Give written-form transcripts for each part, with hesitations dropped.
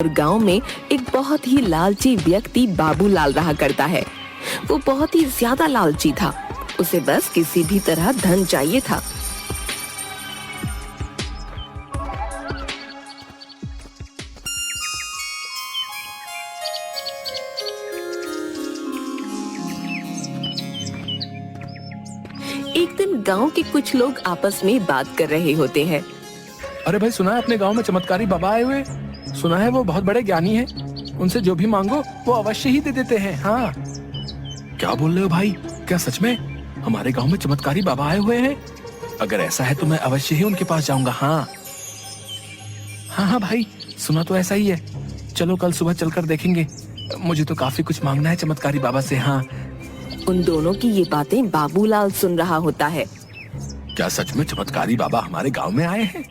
और गांव में एक बहुत ही लालची व्यक्ति बाबूलाल रहा करता है। वो बहुत ही ज्यादा लालची था। उसे बस किसी भी तरह धन चाहिए था। एक दिन गांव के कुछ लोग आपस में बात कर रहे होते हैं। अरे भाई, सुना है अपने गांव में चमत्कारी बाबा आए हुए? सुना है वो बहुत बड़े ज्ञानी हैं। उनसे जो भी मांगो वो अवश्य ही दे देते हैं। हाँ, क्या बोल रहे हो भाई? क्या सच में हमारे गांव में चमत्कारी बाबा आए हुए हैं? अगर ऐसा है तो मैं अवश्य ही उनके पास जाऊंगा। हाँ हाँ हाँ भाई, सुना तो ऐसा ही है। चलो कल सुबह चलकर देखेंगे। मुझे तो काफी कुछ मांगना है चमत्कारी बाबा से। हाँ, उन दोनों की ये बातें बाबूलाल सुन रहा होता है। क्या सच में चमत्कारी बाबा हमारे गांव में आए हैं?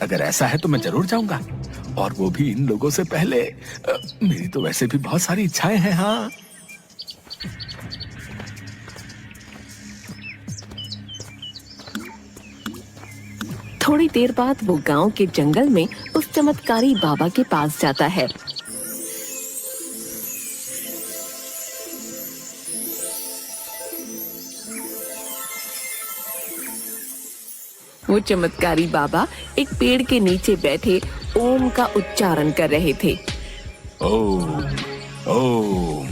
अगर ऐसा है तो मैं जरूर जाऊंगा, और वो भी इन लोगों से पहले। मेरी तो वैसे भी बहुत सारी इच्छाएं हैं। हाँ, थोड़ी देर बाद वो गांव के जंगल में उस चमत्कारी बाबा के पास जाता है। वो चमत्कारी बाबा एक पेड़ के नीचे बैठे ओम का उच्चारण कर रहे थे। ओम ओम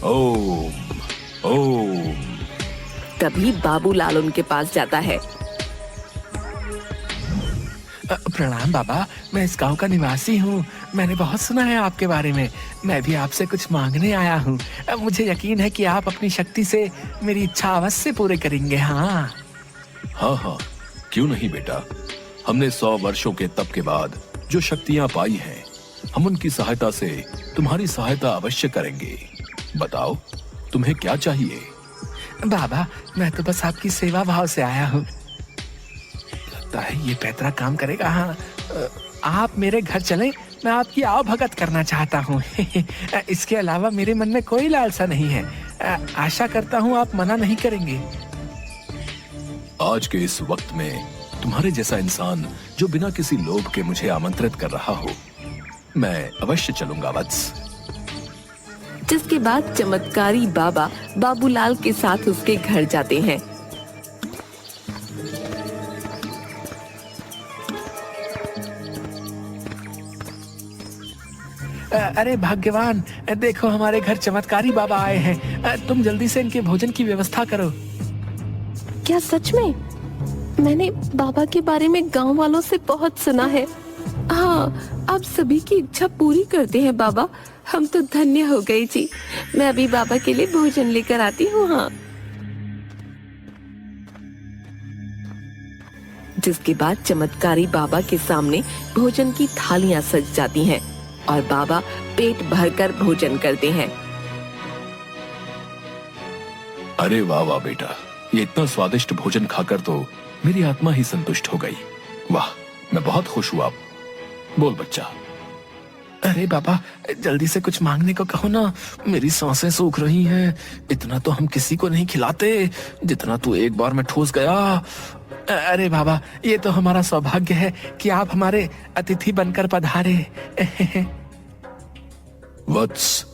ओम ओम। तभी बाबूलाल उनके पास जाता है। प्रणाम बाबा, मैं इस गांव का निवासी हूँ। मैंने बहुत सुना है आपके बारे में। मैं भी आपसे कुछ मांगने आया हूँ। मुझे यकीन है कि आप अपनी शक्ति से मेरी इच्छा अवश्य पूरे करेंगे। हाँ हाँ हाँ, क्यों नहीं बेटा। हमने 100 वर्षों के तप के बाद जो शक्तियाँ पाई हैं, हम उनकी सहायता से तुम्हारी सहायता अवश्य करेंगे। बताओ, तुम्हें क्या चाहिए? बाबा, मैं तो बस आपकी सेवा भाव से आया हूँ। लगता है ये पैतरा काम करेगा। हाँ, आप मेरे घर चलें, मैं आपकी आओ भगत करना चाहता हूँ। इसके अलावा मेरे मन में कोई लालसा नहीं है। आशा करता हूँ आप मना नहीं करेंगे। आज के इस वक्त में तुम्हारे जैसा इंसान जो बिना किसी लोभ के मुझे आमंत्रित कर रहा हो, मैं अवश्य चलूंगा वत्स। जिसके बाद चमत्कारी बाबा बाबूलाल के साथ उसके घर जाते हैं। अरे भाग्यवान, देखो हमारे घर चमत्कारी बाबा आए हैं। तुम जल्दी से इनके भोजन की व्यवस्था करो। क्या सच में? मैंने बाबा के बारे में गांव वालों से बहुत सुना है। हाँ, आप सभी की इच्छा पूरी करते हैं बाबा। हम तो धन्य हो गए जी। मैं अभी बाबा के लिए भोजन लेकर आती हूँ। हाँ। जिसके बाद चमत्कारी बाबा के सामने भोजन की थालियां सज जाती हैं और बाबा पेट भरकर भोजन करते हैं। अरे वाह वाह बेटा, ये इतना स्वादिष्ट भोजन खाकर तो मेरी आत्मा ही संतुष्ट हो गई। वाह, मैं बहुत खुश हुआ। बोल बच्चा। अरे बाबा, जल्दी से कुछ मांगने को कहो ना। मेरी सांसें सूख रही हैं। इतना तो हम किसी को नहीं खिलाते जितना तू एक बार में ठूस गया। अरे बाबा, ये तो हमारा सौभाग्य है कि आप हमारे अतिथि बनकर पधारे। वत्स,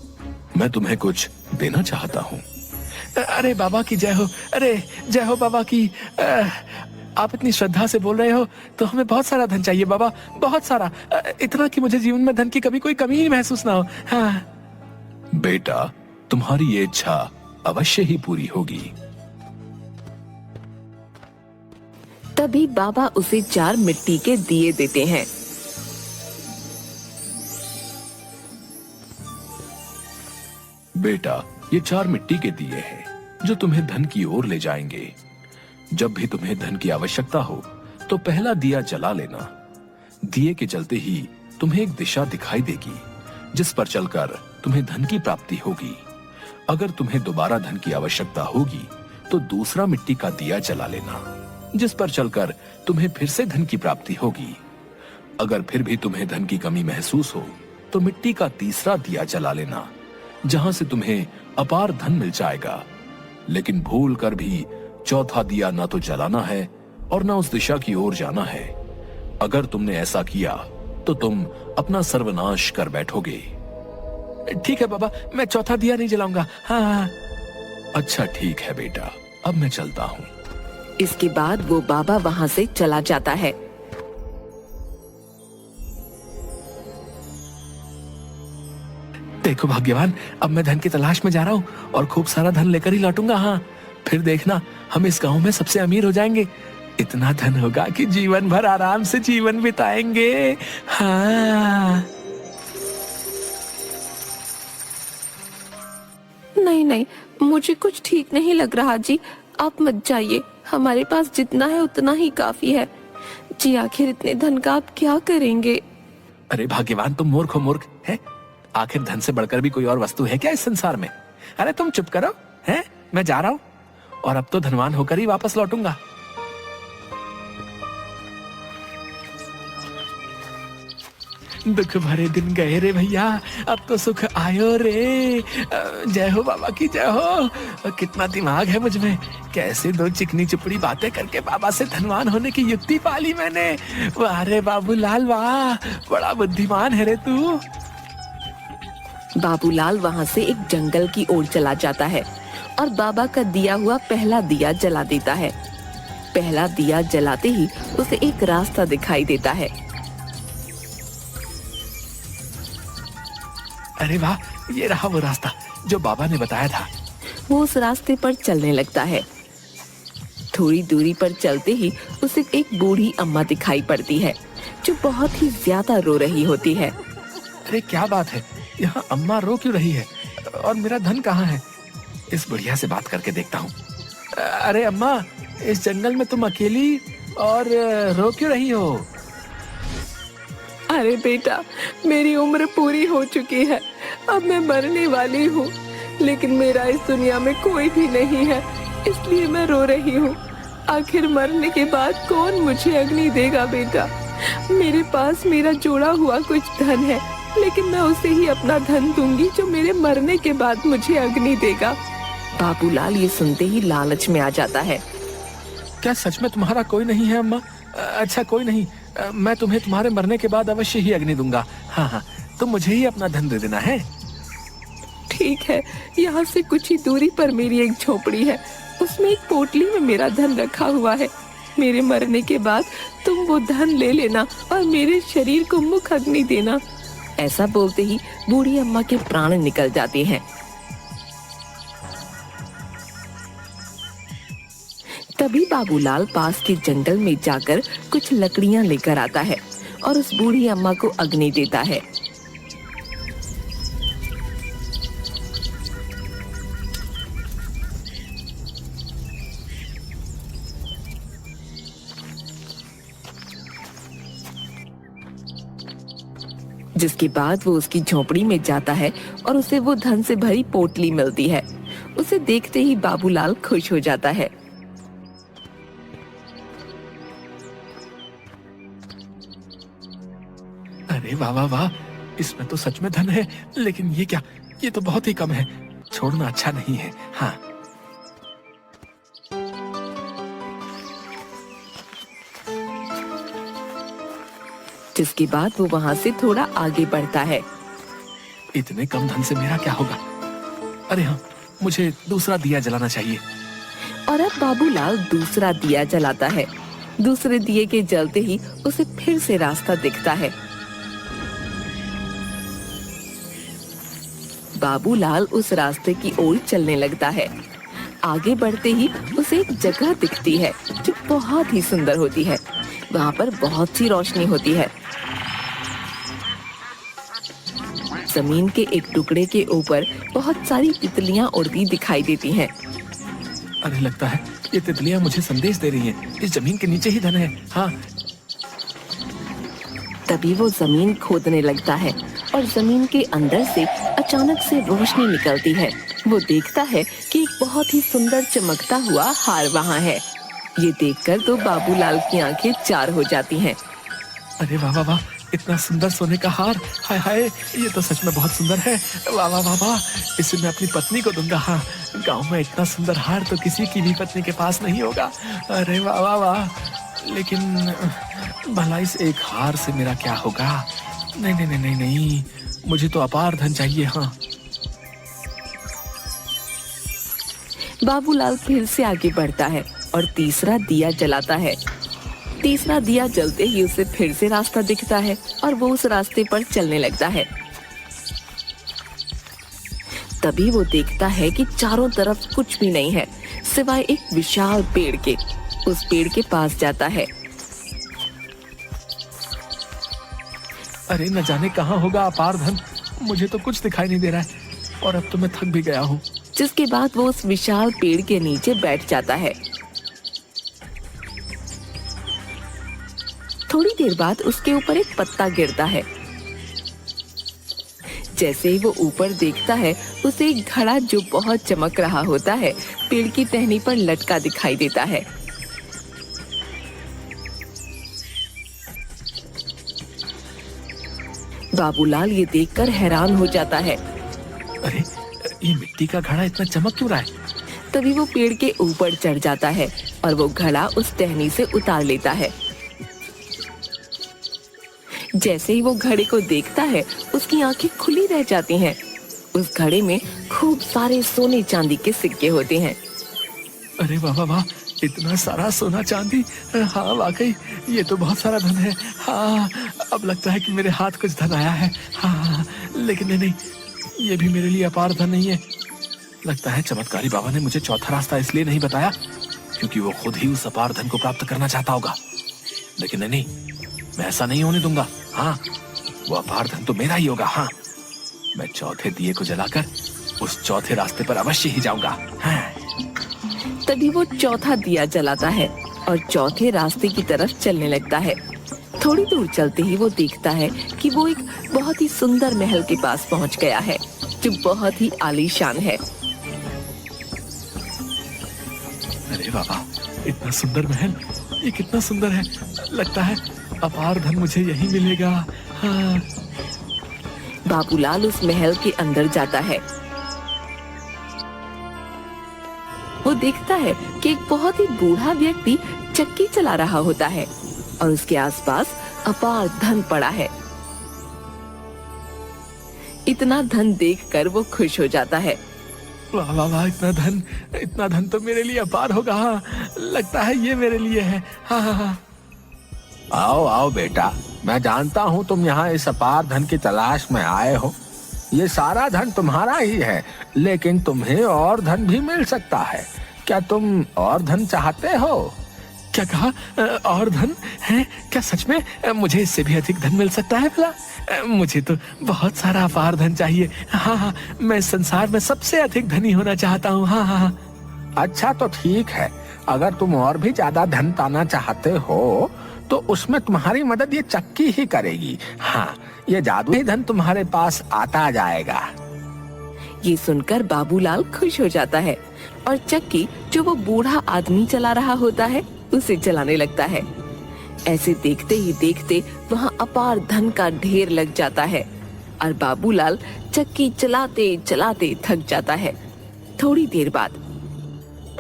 मैं तुम्हें कुछ देना चाहता हूँ। अरे बाबा की जय हो। अरे जय हो बाबा की। आप इतनी श्रद्धा से बोल रहे हो तो हमें बहुत सारा धन चाहिए बाबा, बहुत सारा। इतना कि मुझे जीवन में धन की कभी कोई कमी ही महसूस ना हो। हाँ। बेटा, तुम्हारी ये इच्छा अवश्य ही पूरी होगी। तभी बाबा उसे 4 मिट्टी के दिए देते हैं। बेटा, ये 4 मिट्टी के दिए हैं जो तुम्हें धन की ओर ले जाएंगे। जब भी तुम्हें धन की आवश्यकता हो तो पहला दिया जला लेना। दिए के जलते ही तुम्हें एक दिशा दिखाई देगी जिस पर चलकर तुम्हें धन की प्राप्ति होगी। अगर तुम्हें दोबारा धन की आवश्यकता होगी तो दूसरा मिट्टी का दिया जला लेना जिस पर चलकर तुम्हें फिर से धन की प्राप्ति होगी। अगर फिर भी तुम्हें धन की कमी महसूस हो तो मिट्टी का तीसरा दिया जला लेना जहां से तुम्हें अपार धन मिल जाएगा। लेकिन भूल कर भी चौथा दिया ना तो जलाना है और ना उस दिशा की ओर जाना है। अगर तुमने ऐसा किया तो तुम अपना सर्वनाश कर बैठोगे। ठीक है बाबा, मैं चौथा दिया नहीं जलाऊंगा। हाँ हाँ। अच्छा ठीक है बेटा, अब मैं चलता हूँ। इसके बाद वो बाबा वहाँ से चला जाता है। देखो भाग्यवान, अब मैं धन की तलाश में जा रहा हूँ और खूब सारा धन लेकर ही लौटूंगा। हाँ, फिर देखना हम इस गांव में सबसे अमीर हो जाएंगे। इतना धन होगा कि जीवन भर आराम से जीवन बिताएंगे। हाँ। नहीं नहीं, मुझे कुछ ठीक नहीं लग रहा जी, आप मत जाइए। हमारे पास जितना है उतना ही काफी है जी। आखिर इतने धन का आप क्या करेंगे? अरे भाग्यवान, तुम मूर्ख हो मूर्ख है। आखिर धन से बढ़कर भी कोई और वस्तु है क्या इस संसार में? अरे तुम चुप करो, हैं? मैं जा रहा हूँ और अब तो धनवान होकर ही वापस लौटूंगा। दुख भरे दिन गए रे भैया, अब तो सुख आयो रे। जय हो बाबा की जय हो। कितना दिमाग है मुझ में, कैसे दो चिकनी चुपड़ी बातें करके बाबा से धनवान होने की युक्ति पाली मैंने। वाह रे बाबूलाल वाह, बड़ा बुद्धिमान है रे तू। बाबूलाल वहाँ से एक जंगल की ओर चला जाता है और बाबा का दिया हुआ पहला दिया जला देता है। पहला दिया जलाते ही उसे एक रास्ता दिखाई देता है। अरे वाह, ये रहा वो रास्ता जो बाबा ने बताया था। वो उस रास्ते पर चलने लगता है। थोड़ी दूरी पर चलते ही उसे एक बूढ़ी अम्मा दिखाई पड़ती है जो बहुत ही ज्यादा रो रही होती है। अरे क्या बात है, यहाँ अम्मा रो क्यों रही है और मेरा धन कहाँ है? इस बुढ़िया से बात करके देखता हूँ। अरे अम्मा, इस जंगल में तुम अकेली और रो क्यों रही हो? अरे बेटा, मेरी उम्र पूरी हो चुकी है, अब मैं मरने वाली हूँ, लेकिन मेरा इस दुनिया में कोई भी नहीं है, इसलिए मैं रो रही हूँ। आखिर मरने के बाद कौन मुझे अग्नि देगा बेटा? मेरे पास मेरा जोड़ा हुआ कुछ धन है, लेकिन मैं उसे ही अपना धन दूंगी जो मेरे मरने के बाद मुझे अग्नि देगा। बाबूलाल ये सुनते ही लालच में आ जाता है। क्या सच में तुम्हारा कोई नहीं है अम्मा? अच्छा कोई नहीं, मैं तुम्हें तुम्हारे मरने के बाद अवश्य ही अग्नि दूंगा। हाँ हाँ, तुम मुझे ही अपना धन दे देना है। ठीक है, यहाँ से कुछ ही दूरी पर मेरी एक झोपड़ी है, उसमें एक पोटली में मेरा धन रखा हुआ है। मेरे मरने के बाद तुम वो धन ले लेना और मेरे शरीर को मुख अग्नि देना। ऐसा बोलते ही बूढ़ी अम्मा के प्राण निकल जाते हैं। तभी बाबूलाल पास के जंगल में जाकर कुछ लकड़ियां लेकर आता है और उस बूढ़ी अम्मा को अग्नि देता है। जिसके बाद वो उसकी झोपड़ी में जाता है और उसे वो धन से भरी पोटली मिलती है। उसे देखते ही बाबूलाल खुश हो जाता है। अरे वाह वाह वाह, इसमें तो सच में धन है, लेकिन ये क्या, ये तो बहुत ही कम है, छोड़ना अच्छा नहीं है। हाँ, जिसके बाद वो वहाँ से थोड़ा आगे बढ़ता है। इतने कम धन से मेरा क्या होगा? अरे हाँ, मुझे दूसरा दिया जलाना चाहिए। और अब बाबूलाल दूसरा दिया जलाता है। दूसरे दिए के जलते ही उसे फिर से रास्ता दिखता है। बाबूलाल उस रास्ते की ओर चलने लगता है। आगे बढ़ते ही उसे एक जगह दिखती है जो बहुत ही सुंदर होती है। वहाँ पर बहुत सी रोशनी होती है। जमीन के एक टुकड़े के ऊपर बहुत सारी तितलियां उड़ती दिखाई देती हैं। अरे लगता है ये तितलियां मुझे संदेश दे रही हैं। इस जमीन के नीचे ही धन है। हाँ, तभी वो जमीन खोदने लगता है और जमीन के अंदर से अचानक से रोशनी निकलती है। वो देखता है कि एक बहुत ही सुंदर चमकता हुआ हार वहाँ है। ये देखकर तो बाबूलाल की आंखें चार हो जाती हैं। अरे वाह वाह वाह, इतना सुंदर सोने का हार, हाय हाय, ये तो सच में बहुत सुंदर है। वाह वाह वाह वाह, इसे मैं अपनी पत्नी को दूंगा। हाँ, गांव में इतना सुंदर हार तो किसी की भी पत्नी के पास नहीं होगा। अरे वाह वाह वाह, लेकिन भला इस एक हार से मेरा क्या होगा? नहीं नहीं नहीं नहीं नहीं, मुझे तो अपार धन चाहिए। हाँ, बाबूलाल फिर से आगे बढ़ता है और तीसरा दिया जलाता है। तीसरा दिया जलते ही उसे फिर से रास्ता दिखता है और वो उस रास्ते पर चलने लगता है। तभी वो देखता है कि चारों तरफ कुछ भी नहीं है सिवाय एक विशाल पेड़ के। उस पेड़ के पास जाता है। अरे न जाने कहाँ होगा अपार धन, मुझे तो कुछ दिखाई नहीं दे रहा है और अब तो मैं थक भी गया हूँ। जिसके बाद वो उस विशाल पेड़ के नीचे बैठ जाता है। थोड़ी देर बाद उसके ऊपर एक पत्ता गिरता है। जैसे ही वो ऊपर देखता है उसे एक घड़ा जो बहुत चमक रहा होता है पेड़ की टहनी पर लटका दिखाई देता है। बाबूलाल ये देखकर हैरान हो जाता है। अरे ये मिट्टी का घड़ा इतना चमक क्यों रहा है? तभी वो पेड़ के ऊपर चढ़ जाता है और वो घड़ा उस टहनी से उतार लेता है। जैसे ही वो घड़े को देखता है उसकी आंखें खुली रह जाती हैं। उस घड़े में खूब सारे सोने चांदी के सिक्के होते हैं। अरे वाह वाह वाह, इतना सारा सोना चांदी! हाँ वाकई ये तो बहुत सारा धन है। हाँ, अब लगता है कि मेरे हाथ कुछ धन आया है। हाँ, लेकिन नहीं, ये भी मेरे लिए अपार धन नहीं है। लगता है चमत्कारी बाबा ने मुझे चौथा रास्ता इसलिए नहीं बताया क्योंकि वो खुद ही उस अपार धन को प्राप्त करना चाहता होगा। लेकिन नहीं, मैं ऐसा नहीं होने दूंगा। हाँ, वो अपार धन तो मेरा ही होगा। हाँ, मैं चौथे दिए को जलाकर उस चौथे रास्ते पर अवश्य ही जाऊंगा। हाँ। तभी वो चौथा दिया जलाता है और चौथे रास्ते की तरफ चलने लगता है। थोड़ी दूर चलते ही वो देखता है कि वो एक बहुत ही सुंदर महल के पास पहुंच गया है जो बहुत ही आलीशान है। अरे बाबा, इतना सुंदर महल, ये कितना सुंदर है। लगता है अपार धन मुझे यहीं मिलेगा। हाँ। बाबूलाल उस महल के अंदर जाता है। वो देखता है कि एक बहुत ही बूढ़ा व्यक्ति चक्की चला रहा होता है और उसके आसपास अपार धन पड़ा है। इतना धन देखकर वो खुश हो जाता है। वाह वाह वाह, इतना धन तो मेरे लिए अपार होगा। हाँ, लगता है ये मेरे लिए है। हाँ हाँ हाँ। आओ आओ बेटा, मैं जानता हूँ तुम यहाँ इस अपार धन की तलाश में आए हो। ये सारा धन तुम्हारा ही है, लेकिन तुम्हें और धन भी मिल सकता है। क्या तुम और धन चाहते हो? क्या कहा? और धन है क्या? सच में मुझे इससे भी अधिक धन मिल सकता है भला? मुझे तो बहुत सारा अपार धन चाहिए। हाँ हाँ, मैं इस संसार में सबसे अधिक धनी होना चाहता हूँ। हाँ हाँ। अच्छा तो ठीक है, अगर तुम और भी ज्यादा धन पाना चाहते हो तो उसमें तुम्हारी मदद ये चक्की ही करेगी। हाँ, ये जादुई धन तुम्हारे पास आता जाएगा। ये सुनकर बाबूलाल खुश हो जाता है और चक्की जो वो बूढ़ा आदमी चला रहा होता है उसे चलाने लगता है। ऐसे देखते ही देखते वहाँ अपार धन का ढेर लग जाता है और बाबूलाल चक्की चलाते चलाते थक जाता है। थोड़ी देर बाद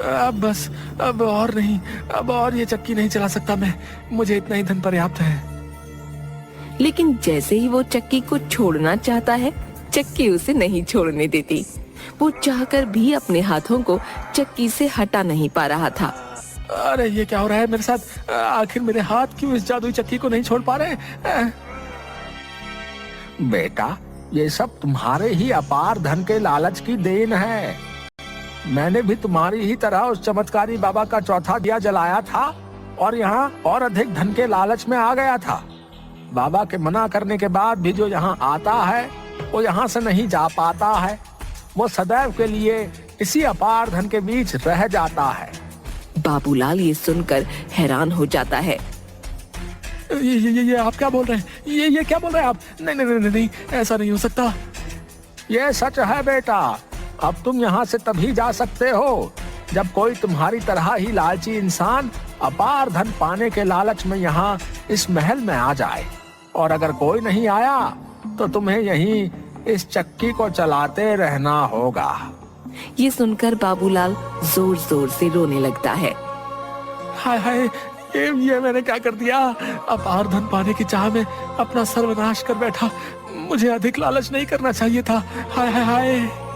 अब बस, अब और नहीं, अब और ये चक्की नहीं चला सकता मैं। मुझे इतना ही धन पर्याप्त है। लेकिन जैसे ही वो चक्की को छोड़ना चाहता है चक्की उसे नहीं छोड़ने देती। वो चाहकर भी अपने हाथों को चक्की से हटा नहीं पा रहा था। अरे ये क्या हो रहा है मेरे साथ? आखिर मेरे हाथ क्यों इस जादुई चक्की को नहीं छोड़ पा रहे? बेटा, ये सब तुम्हारे ही अपार धन के लालच की देन है। मैंने भी तुम्हारी ही तरह उस चमत्कारी बाबा का चौथा दिया जलाया था और यहाँ और अधिक धन के लालच में आ गया था। बाबा के मना करने के बाद भी जो यहाँ आता है वो यहाँ से नहीं जा पाता है। वो सदैव के लिए इसी अपार धन के बीच रह जाता है। बाबूलाल ये सुनकर हैरान हो जाता है। ये आप क्या बोल रहे हैं? ये क्या बोल रहे हैं आप? नहीं नहीं नहीं नहीं, ऐसा नहीं हो सकता। ये सच है बेटा। अब तुम यहाँ से तभी जा सकते हो जब कोई तुम्हारी तरह ही लालची इंसान अपार धन पाने के लालच में यहाँ इस महल में आ जाए। और अगर कोई नहीं आया तो तुम्हें यहीं इस चक्की को चलाते रहना होगा। ये सुनकर बाबूलाल जोर जोर से रोने लगता है। हाय हाय, ये मैंने क्या कर दिया? अपार धन पाने की चाह में अपना सर्वनाश कर बैठा। मुझे अधिक लालच नहीं करना चाहिए था। हाय हाय हाय।